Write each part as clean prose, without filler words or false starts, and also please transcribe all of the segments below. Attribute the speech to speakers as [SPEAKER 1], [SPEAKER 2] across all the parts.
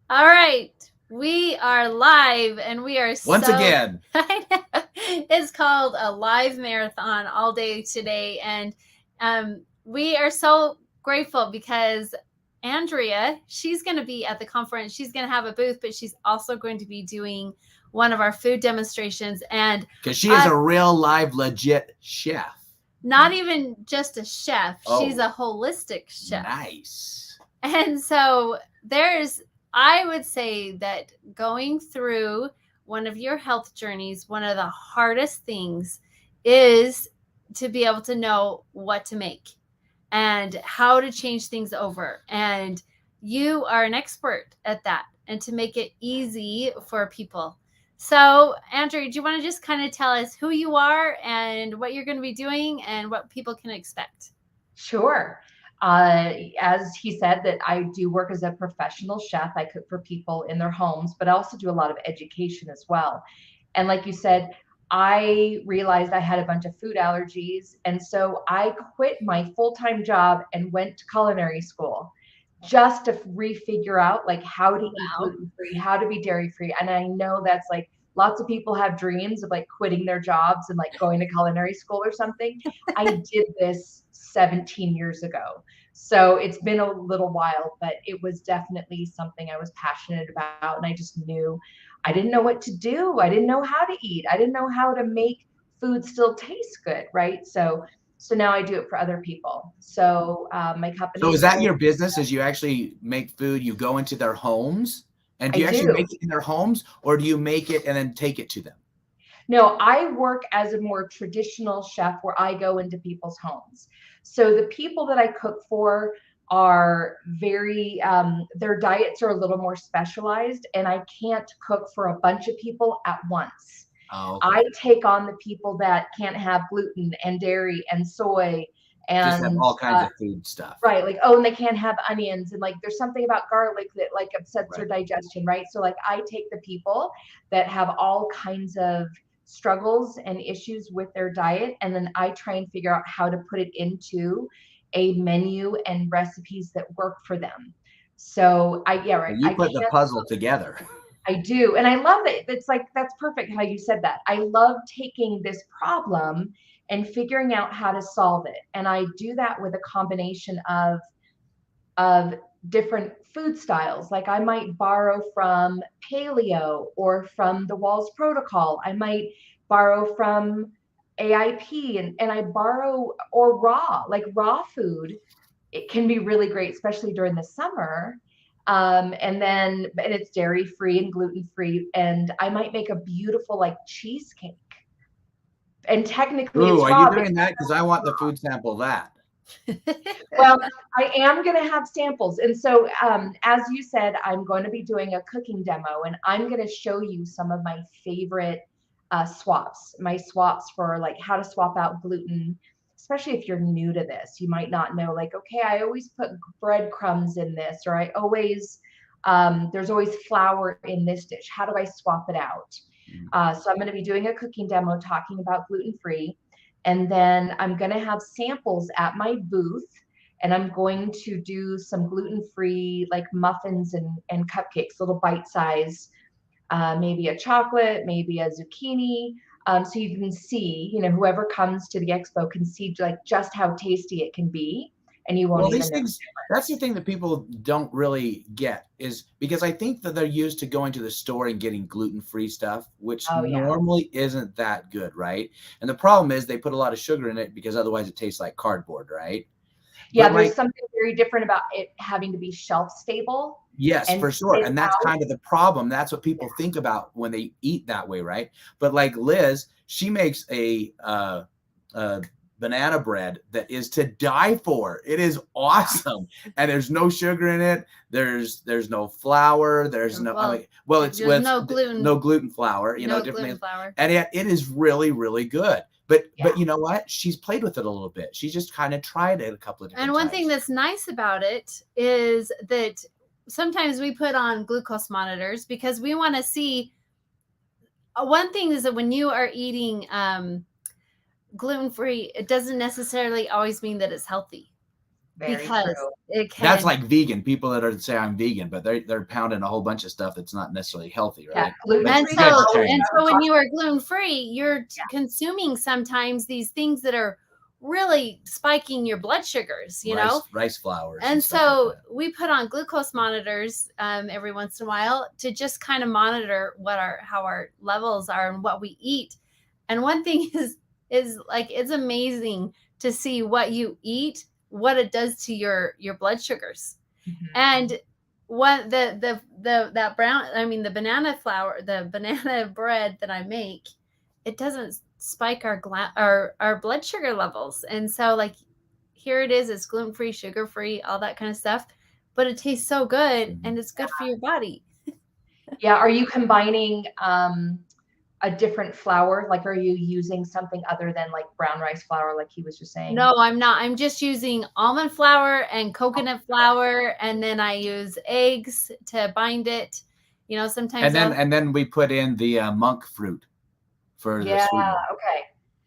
[SPEAKER 1] All right. We are live and we are
[SPEAKER 2] Once
[SPEAKER 1] so
[SPEAKER 2] again.
[SPEAKER 1] it's called a live marathon all day today. And we are so grateful because Andrea, she's going to be at the conference. She's going to have a booth, but she's also going to be doing one of our food demonstrations. And
[SPEAKER 2] Because she is a real live legit chef.
[SPEAKER 1] not even just a chef, she's
[SPEAKER 2] Oh,
[SPEAKER 1] a holistic chef.
[SPEAKER 2] nice.
[SPEAKER 1] And so I would say that going through one of your health journeys, one of the hardest things is to be able to know what to make and how to change things over. And you are an expert at that and to make it easy for people. So, Andrew, do you want to just kind of tell us who you are and what you're going to be doing and what people can expect?
[SPEAKER 3] Sure. As he said, that I do work as a professional chef. I cook for people in their homes, but I also do a lot of education as well. And like you said, I realized I had a bunch of food allergies. And so I quit my full-time job and went to culinary school just to refigure out like how to eat
[SPEAKER 1] Wow.
[SPEAKER 3] gluten-free, how to be dairy-free. And I know that's like lots of people have dreams of like quitting their jobs and like going to culinary school or something. I did this 17 years ago. So it's been a little while, but it was definitely something I was passionate about. And I just knew I didn't know what to do. I didn't know how to eat. I didn't know how to make food still taste good. Right. So now I do it for other people. So my company
[SPEAKER 2] So is
[SPEAKER 3] is
[SPEAKER 2] that
[SPEAKER 3] called,
[SPEAKER 2] your business? Is you actually make food, you go into their homes? And do
[SPEAKER 3] I
[SPEAKER 2] you actually
[SPEAKER 3] do.
[SPEAKER 2] make it in their homes or do you make it and then take it to them?
[SPEAKER 3] No, I work as a more traditional chef where I go into people's homes. So the people that I cook for are their diets are a little more specialized, and I can't cook for a bunch of people at once.
[SPEAKER 2] Oh,
[SPEAKER 3] I
[SPEAKER 2] okay.
[SPEAKER 3] take on the people that can't have gluten and dairy and soy
[SPEAKER 2] Just have
[SPEAKER 3] and
[SPEAKER 2] all kinds of food stuff.
[SPEAKER 3] right, like, oh, and they can't have onions, and like there's something about garlic that like upsets their
[SPEAKER 2] Right.
[SPEAKER 3] digestion, right? So like I take the people that have all kinds of struggles and issues with their diet, and then I try and figure out how to put it into a menu and recipes that work for them. So I yeah,
[SPEAKER 2] So
[SPEAKER 3] right.
[SPEAKER 2] you
[SPEAKER 3] I
[SPEAKER 2] put the
[SPEAKER 3] can't
[SPEAKER 2] puzzle together.
[SPEAKER 3] I do. And I love it. It's like, that's perfect how you said that. I love taking this problem and figuring out how to solve it. And I do that with a combination of different food styles. Like I might borrow from paleo or from the Walls Protocol. I might borrow from AIP and I borrow or like raw food. It can be really great, especially during the summer. And it's dairy free and gluten free. And I might make a beautiful like cheesecake. And technically
[SPEAKER 2] Ooh,
[SPEAKER 3] it's
[SPEAKER 2] are you
[SPEAKER 3] raw, but
[SPEAKER 2] doing that? Because I want the food sample of that.
[SPEAKER 3] well, I am going to have samples. And so, as you said, I'm going to be doing a cooking demo and I'm going to show you some of my favorite swaps, my swaps for like how to swap out gluten, especially if you're new to this. You might not know, like, okay, I always put breadcrumbs in this, or there's always flour in this dish. How do I swap it out? So I'm going to be doing a cooking demo talking about gluten free. And then I'm going to have samples at my booth and I'm going to do some gluten-free like muffins and cupcakes, little bite size, maybe a chocolate, maybe a zucchini. So you can see, whoever comes to the expo can see like just how tasty it can be. And you won't
[SPEAKER 2] Well,
[SPEAKER 3] even
[SPEAKER 2] these
[SPEAKER 3] know the
[SPEAKER 2] things, that's the
[SPEAKER 3] difference.
[SPEAKER 2] thing that people don't really get is because I think that they're used to going to the store and getting gluten-free stuff, which
[SPEAKER 3] Oh yeah.
[SPEAKER 2] normally isn't that good, right? And the problem is they put a lot of sugar in it because otherwise it tastes like cardboard, right?
[SPEAKER 3] Yeah,
[SPEAKER 2] But
[SPEAKER 3] there's
[SPEAKER 2] like,
[SPEAKER 3] something very different about it having to be shelf stable
[SPEAKER 2] yes,
[SPEAKER 3] and
[SPEAKER 2] for sure.
[SPEAKER 3] sit
[SPEAKER 2] And that's
[SPEAKER 3] out.
[SPEAKER 2] kind of the problem. That's what people think about when they eat that way, right? But like Liz, she makes a banana bread that is to die for. It is awesome, and there's no sugar in it. There's no flour. There's no. I
[SPEAKER 1] Well,
[SPEAKER 2] mean, well,
[SPEAKER 1] there's
[SPEAKER 2] it's
[SPEAKER 1] no gluten,
[SPEAKER 2] no gluten flour. You know,
[SPEAKER 1] no
[SPEAKER 2] different
[SPEAKER 1] gluten
[SPEAKER 2] things,
[SPEAKER 1] flour.
[SPEAKER 2] and it is really really good. But
[SPEAKER 3] Yeah.
[SPEAKER 2] you know what? She's played with it a little bit. She's just kind of tried it a couple of
[SPEAKER 1] And
[SPEAKER 2] different
[SPEAKER 1] one thing
[SPEAKER 2] times.
[SPEAKER 1] that's nice about it is that sometimes we put on glucose monitors because we want to see. One thing is that when you are eating gluten free, it doesn't necessarily always mean that it's healthy.
[SPEAKER 3] Very
[SPEAKER 1] because
[SPEAKER 3] true.
[SPEAKER 1] it
[SPEAKER 2] That's
[SPEAKER 1] can.
[SPEAKER 2] like vegan people that are say I'm vegan, but they're pounding a whole bunch of stuff that's not necessarily healthy,
[SPEAKER 3] Yeah,
[SPEAKER 2] right?
[SPEAKER 3] gluten
[SPEAKER 2] But
[SPEAKER 1] And
[SPEAKER 3] free.
[SPEAKER 2] vegetarian.
[SPEAKER 1] so when you are gluten free, you're consuming sometimes these things that are really spiking your blood sugars, you know?
[SPEAKER 2] Rice flours
[SPEAKER 1] And
[SPEAKER 2] stuff
[SPEAKER 1] so
[SPEAKER 2] like that.
[SPEAKER 1] we put on glucose monitors every once in a while to just kind of monitor how our levels are and what we eat. And one thing is like it's amazing to see what you eat, what it does to your blood sugars.
[SPEAKER 3] Mhm.
[SPEAKER 1] And what that brown, I mean the banana bread that I make, it doesn't spike our blood sugar levels. And so like here it is, it's gluten free, sugar free, all that kind of stuff, but it tastes so good and it's good for your body.
[SPEAKER 3] Yeah. Are you combining a different flour? Like, are you using something other than like brown rice flour, like he was just saying?
[SPEAKER 1] No, I'm not. I'm just using almond flour and coconut flour, and then I use eggs to bind it. You know, sometimes
[SPEAKER 2] And then we put in the monk fruit for the
[SPEAKER 3] Yeah.
[SPEAKER 2] sweetener.
[SPEAKER 3] Okay.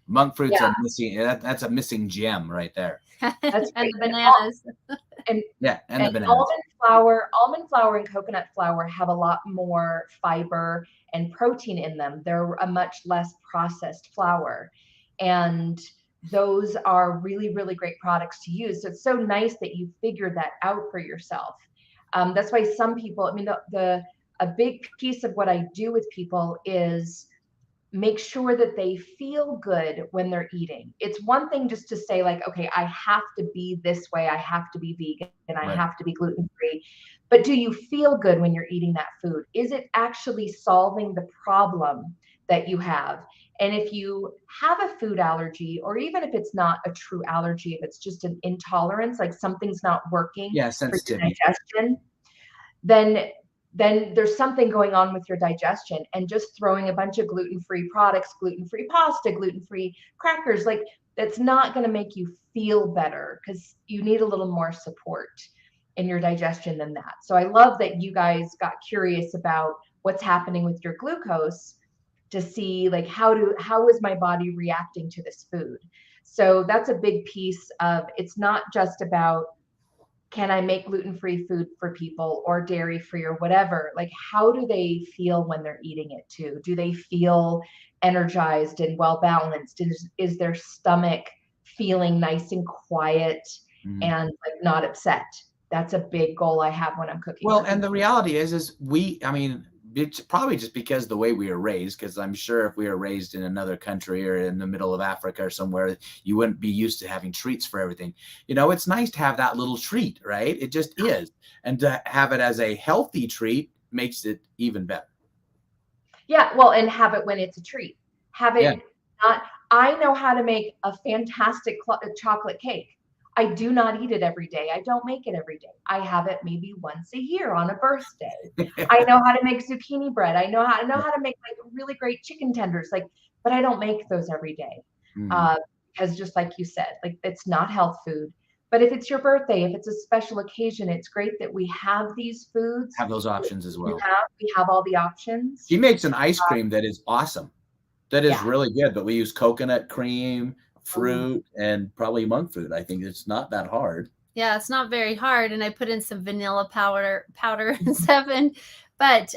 [SPEAKER 2] Monk fruit's
[SPEAKER 3] Yeah.
[SPEAKER 2] a missing. That's a missing gem right there.
[SPEAKER 3] That's
[SPEAKER 1] and
[SPEAKER 3] great.
[SPEAKER 1] the bananas.
[SPEAKER 2] Yeah, and the
[SPEAKER 3] And
[SPEAKER 2] bananas.
[SPEAKER 3] almond flour and coconut flour have a lot more fiber and protein in them. They're a much less processed flour. And those are really, really great products to use. So it's so nice that you figured that out for yourself. That's why some people, I mean, a big piece of what I do with people is make sure that they feel good when they're eating. It's one thing just to say like, okay, I have to be this way. I have to be vegan and I
[SPEAKER 2] Right.
[SPEAKER 3] have to be gluten free. But do you feel good when you're eating that food? Is it actually solving the problem that you have? And if you have a food allergy, or even if it's not a true allergy, if it's just an intolerance, like something's not working
[SPEAKER 2] Yeah,
[SPEAKER 3] for your
[SPEAKER 2] sensitivity.
[SPEAKER 3] digestion, then there's something going on with your digestion. And just throwing a bunch of gluten-free products, gluten-free pasta, gluten-free crackers, like that's not going to make you feel better, because you need a little more support in your digestion than that. So I love that you guys got curious about what's happening with your glucose, to see like how is my body reacting to this food. So that's a big piece of, it's not just about, can I make gluten-free food for people or dairy-free or whatever? Like, how do they feel when they're eating it too? Do they feel energized and well-balanced? Is their stomach feeling nice and quiet and like not upset? That's a big goal I have when I'm cooking.
[SPEAKER 2] Well,
[SPEAKER 3] For
[SPEAKER 2] and the
[SPEAKER 3] people.
[SPEAKER 2] reality is I mean, it's probably just because the way we were raised, because I'm sure if we were raised in another country or in the middle of Africa or somewhere, you wouldn't be used to having treats for everything. You know, it's nice to have that little treat, right? It just is. And to have it as a healthy treat makes it even better.
[SPEAKER 3] Yeah, well, and have it when it's a treat. Have
[SPEAKER 2] Yeah.
[SPEAKER 3] it not. I know how to make a fantastic chocolate cake. I do not eat it every day. I don't make it every day. I have it maybe once a year on a birthday. I know how to make zucchini bread. I know how to make like really great chicken tenders. Like, but I don't make those every day. Uh, because just like you said, like it's not health food. But if it's your birthday, if it's a special occasion, it's great that we have these foods.
[SPEAKER 2] Have those options as well.
[SPEAKER 3] We have all the options.
[SPEAKER 2] She makes an ice cream that is awesome. That is
[SPEAKER 3] Yeah.
[SPEAKER 2] really good, but we use coconut cream,
[SPEAKER 3] Oh.
[SPEAKER 2] fruit, and probably monk fruit. I think it's not that hard.
[SPEAKER 1] Yeah, it's not very hard, and I put in some vanilla powder and stuff. But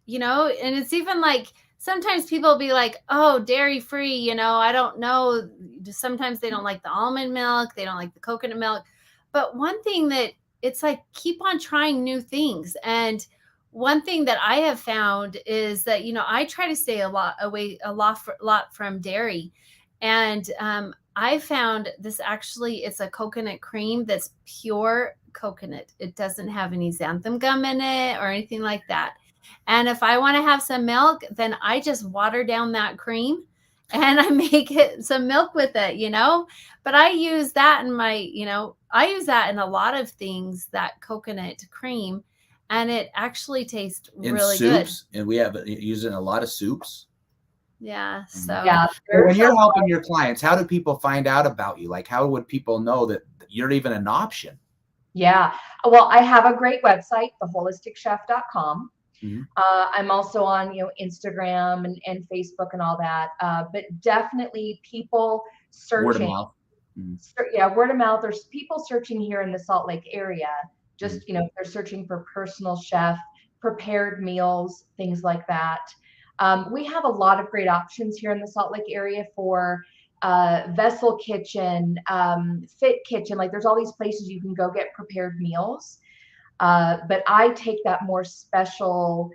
[SPEAKER 1] you know, and it's even like sometimes people will be like, "Oh, dairy free," you know. I don't know. Sometimes they don't like the almond milk, they don't like the coconut milk. But one thing that it's like keep on trying new things. And one thing that I have found is that you know I try to stay a lot from dairy, and I found this actually, it's a coconut cream that's pure coconut. It doesn't have any xanthan gum in it or anything like that. And if I want to have some milk, then I just water down that cream and I make it some milk with it, you know? But I use that in I use that in a lot of things, that coconut cream, and it actually tastes
[SPEAKER 2] In
[SPEAKER 1] really good.
[SPEAKER 2] soups, and we have used in a lot of soups.
[SPEAKER 1] Yeah. So
[SPEAKER 3] Yeah.
[SPEAKER 2] When you're helping your clients, how do people find out about you? Like, how would people know that you're even an option?
[SPEAKER 3] Yeah. Well, I have a great website, theholistichef.com.
[SPEAKER 2] Mhm.
[SPEAKER 3] I'm also on, Instagram and Facebook and all that. But definitely people
[SPEAKER 2] Word of
[SPEAKER 3] searching.
[SPEAKER 2] mouth.
[SPEAKER 3] Yeah, word of mouth. There's people searching here in the Salt Lake area. Just,
[SPEAKER 2] Mm.
[SPEAKER 3] you know, if they're searching for personal chef, prepared meals, things like that. We have a lot of great options here in the Salt Lake area for Vessel Kitchen, Fit Kitchen. Like there's all these places you can go get prepared meals. But I take that more special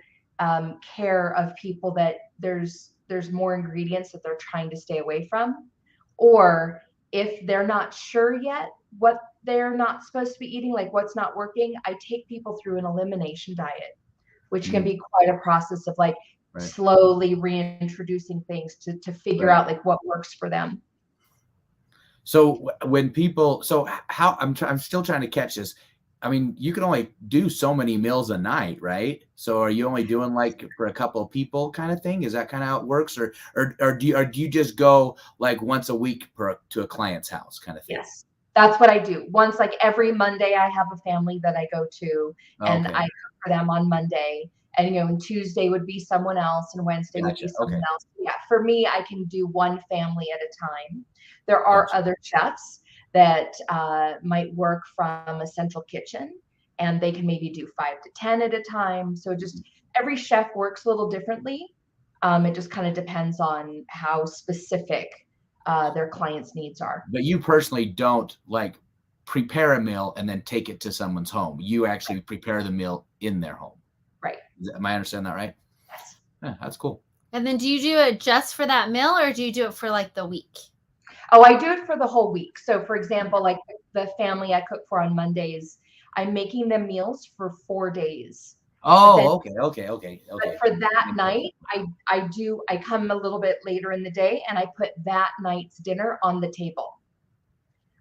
[SPEAKER 3] care of people that there's more ingredients that they're trying to stay away from, or if they're not sure yet what they're not supposed to be eating, like what's not working, I take people through an elimination diet, which can be quite a process of like slowly reintroducing things to figure out like what works for them.
[SPEAKER 2] So when people, so how I'm still trying to catch this. I mean, you can only do so many meals a night, right? So are you only doing like for a couple of people kind of thing? Is that kind of how it works, or do you just go like once a week to a client's house kind of thing?
[SPEAKER 3] Yes, that's what I do. Once, like every Monday, I have a family that I go to, and I cook for them on Monday. And you know, and Tuesday would be someone else, and Wednesday would be someone else. Yeah, for me, I can do one family at a time. There are other chefs that might work from a central kitchen, and they can maybe do 5 to 10 at a time. So just every chef works a little differently. It just kind of depends on how specific their clients' needs are.
[SPEAKER 2] But you personally don't like prepare a meal and then take it to someone's home. You actually prepare the meal in their home.
[SPEAKER 3] Right.
[SPEAKER 2] Am I understanding that right?
[SPEAKER 3] Yes.
[SPEAKER 2] Yeah, that's cool.
[SPEAKER 1] And then do you do it just for that meal, or do you do it for like the week?
[SPEAKER 3] Oh, I do it for the whole week. So for example, like the family I cook for on Mondays, I'm making them meals for 4 days.
[SPEAKER 2] Oh, okay.
[SPEAKER 3] But for that night, I come a little bit later in the day and I put that night's dinner on the table,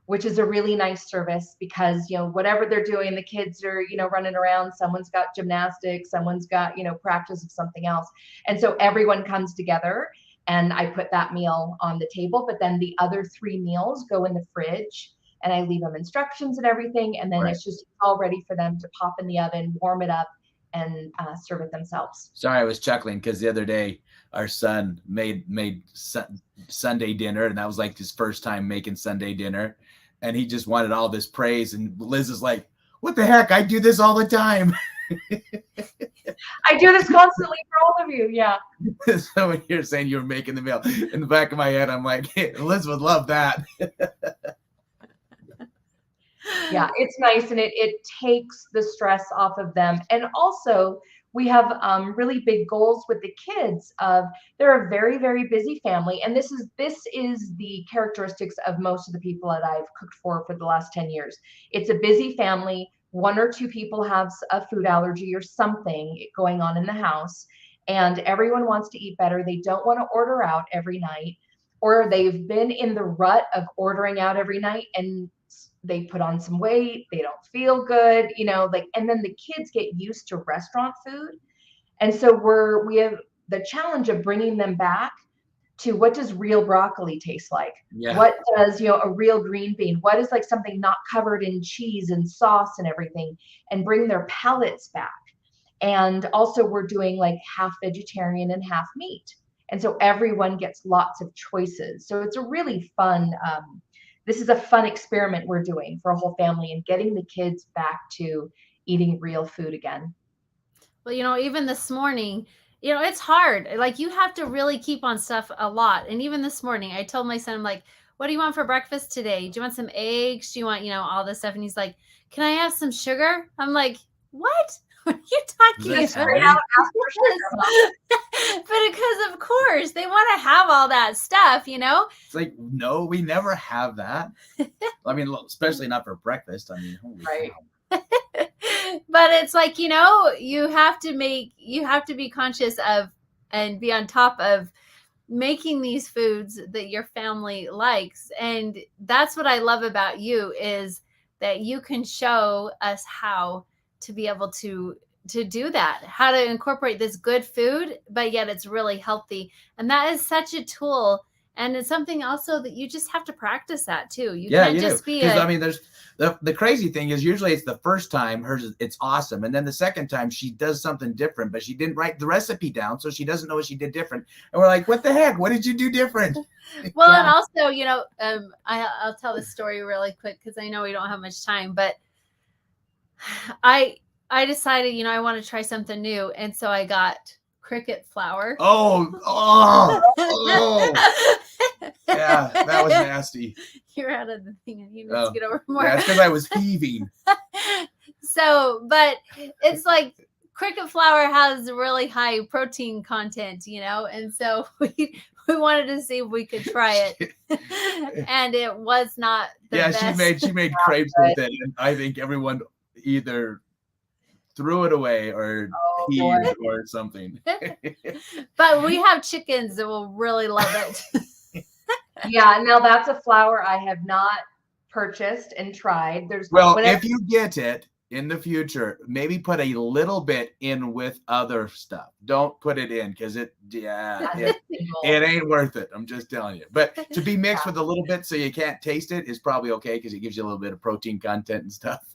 [SPEAKER 3] which is a really nice service because, you know, whatever they're doing, the kids are, you know, running around, someone's got gymnastics, someone's got, you know, practice of something else. And so everyone comes together and I put that meal on the table, but then the other 3 meals go in the fridge and I leave them instructions and everything. And then it's just all ready for them to pop in the oven, warm it up, and serve it themselves.
[SPEAKER 2] Sorry, I was chuckling because the other day our son made Sunday dinner, and that was like his first time making Sunday dinner, and he just wanted all this praise. And Liz is like, "What the heck? I do this all the time."
[SPEAKER 3] I do this constantly for all of you. Yeah.
[SPEAKER 2] So when you're saying you're making the meal, in the back of my head, I'm like, hey, Liz would love that.
[SPEAKER 3] Yeah, it's nice, and it takes the stress off of them. And also we have really big goals with the kids of they're a very, very busy family. And this is the characteristics of most of the people that I've cooked for the last 10 years. It's a busy family. 1 or 2 people have a food allergy or something going on in the house, and everyone wants to eat better. They don't want to order out every night, or they've been in the rut of ordering out every night and they put on some weight, they don't feel good, you know, like, and then the kids get used to restaurant food. And so we have the challenge of bringing them back to what does real broccoli taste like?
[SPEAKER 2] Yeah.
[SPEAKER 3] What does, you know, a real green bean? What is like something not covered in cheese and sauce and everything, and bring their palates back. And also we're doing like half vegetarian and half meat. And so everyone gets lots of choices. So it's a really fun, this is a fun experiment we're doing for a whole family and getting the kids back to eating real food again.
[SPEAKER 1] Well, you know, even this morning, you know, it's hard. Like you have to really keep on stuff a lot. And even this morning, I told my son, I'm like, what do you want for breakfast today? Do you want some eggs? Do you want, you know, all this stuff? And he's like, can I have some sugar? I'm like, what? What are you talking about? But because of course they want to have all that stuff, you know?
[SPEAKER 2] It's like, no, we never have that. I mean, especially not for breakfast. I mean, holy cow.
[SPEAKER 1] But it's like, you know, you have to be conscious of and be on top of making these foods that your family likes. And that's what I love about you, is that you can show us how to be able to do that, how to incorporate this good food, but yet it's really healthy. And that is such a tool And it's something also that you just have to practice that too. You
[SPEAKER 2] Yeah,
[SPEAKER 1] can't
[SPEAKER 2] you do.
[SPEAKER 1] just be
[SPEAKER 2] Because I mean, there's the crazy thing is usually it's the first time hers, it's awesome. And then the second time she does something different, but she didn't write the recipe down. So she doesn't know what she did different. And we're like, what the heck? What did you do different?
[SPEAKER 1] Well,
[SPEAKER 3] Yeah.
[SPEAKER 1] and also, you know, I'll tell this story really quick because I know we don't have much time, but I decided, you know, I want to try something new, and so I got cricket flour.
[SPEAKER 2] Oh, yeah, that was nasty.
[SPEAKER 1] You're out of the thing, and you need
[SPEAKER 2] Oh,
[SPEAKER 1] to get over more.
[SPEAKER 2] Yeah, it's because I was heaving.
[SPEAKER 1] So, but it's like cricket flour has really high protein content, you know, and so we wanted to see if we could try it, and it was not the best.
[SPEAKER 2] she made crepes with it, and I think everyone either threw it away or heaved or something.
[SPEAKER 1] But we have chickens that will really love it.
[SPEAKER 3] Yeah, now that's a flour I have not purchased and tried.
[SPEAKER 2] Well, if you get it in the future, maybe put a little bit in with other stuff. Don't put it in because it ain't worth it. I'm just telling you. But to be mixed with a little bit so you can't taste it is probably okay because it gives you a little bit of protein content and stuff.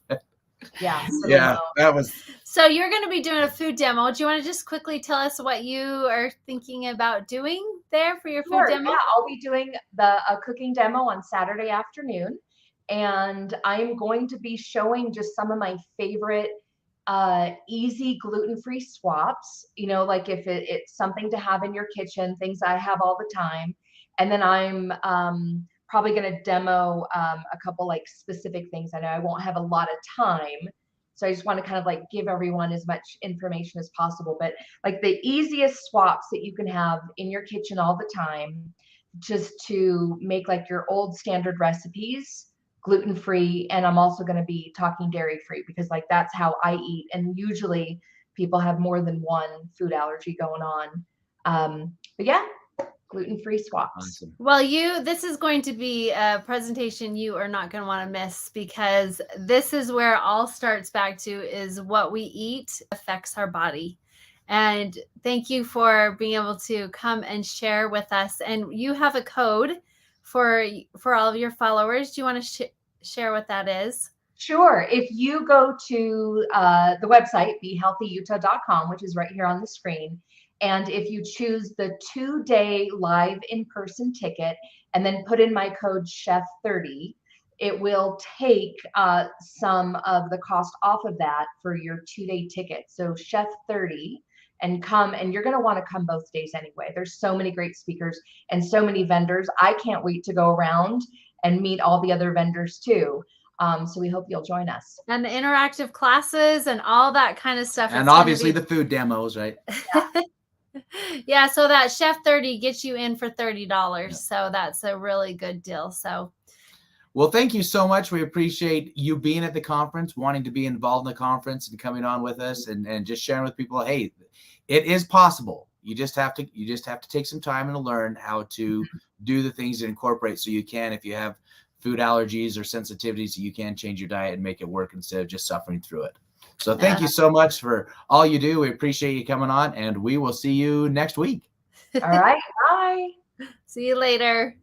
[SPEAKER 3] Yeah.
[SPEAKER 2] Yeah, that was.
[SPEAKER 1] So you're going to be doing a food demo. Do you want to just quickly tell us what you are thinking about doing there for your food demo?
[SPEAKER 3] Yeah, I'll be doing a cooking demo on Saturday afternoon, and I'm going to be showing just some of my favorite easy gluten-free swaps. You know, like if it's something to have in your kitchen, things I have all the time, and then I'm probably going to demo a couple like specific things. I know I won't have a lot of time, so I just want to kind of like give everyone as much information as possible, but like the easiest swaps that you can have in your kitchen all the time, just to make like your old standard recipes gluten-free. And I'm also going to be talking dairy-free because like that's how I eat. And usually people have more than one food allergy going on. But yeah, gluten-free swaps.
[SPEAKER 2] Awesome.
[SPEAKER 1] Well, this is going to be a presentation you are not going to want to miss because this is where it all starts back to is what we eat affects our body. And thank you for being able to come and share with us. And you have a code for all of your followers. Do you want to share what that is?
[SPEAKER 3] Sure. If you go to the website, behealthyutah.com, which is right here on the screen, and if you choose the 2-day live in-person ticket and then put in my code CHEF30, it will take some of the cost off of that for your 2-day ticket. So CHEF30, and come, and you're going to want to come both days anyway. There's so many great speakers and so many vendors. I can't wait to go around and meet all the other vendors too. So we hope you'll join us.
[SPEAKER 1] And the interactive classes and all that kind of stuff.
[SPEAKER 2] And obviously the food demos, right?
[SPEAKER 3] Yeah.
[SPEAKER 1] Yeah, so that Chef 30 gets you in for $30. Yeah. So that's a really good deal. So,
[SPEAKER 2] well, thank you so much. We appreciate you being at the conference, wanting to be involved in the conference and coming on with us and just sharing with people, hey, it is possible. You just have to take some time and learn how to do the things and incorporate so you can, if you have food allergies or sensitivities, you can change your diet and make it work instead of just suffering through it. So thank you so much for all you do. We appreciate you coming on, and we will see you next week.
[SPEAKER 3] All right. Bye.
[SPEAKER 1] See you later.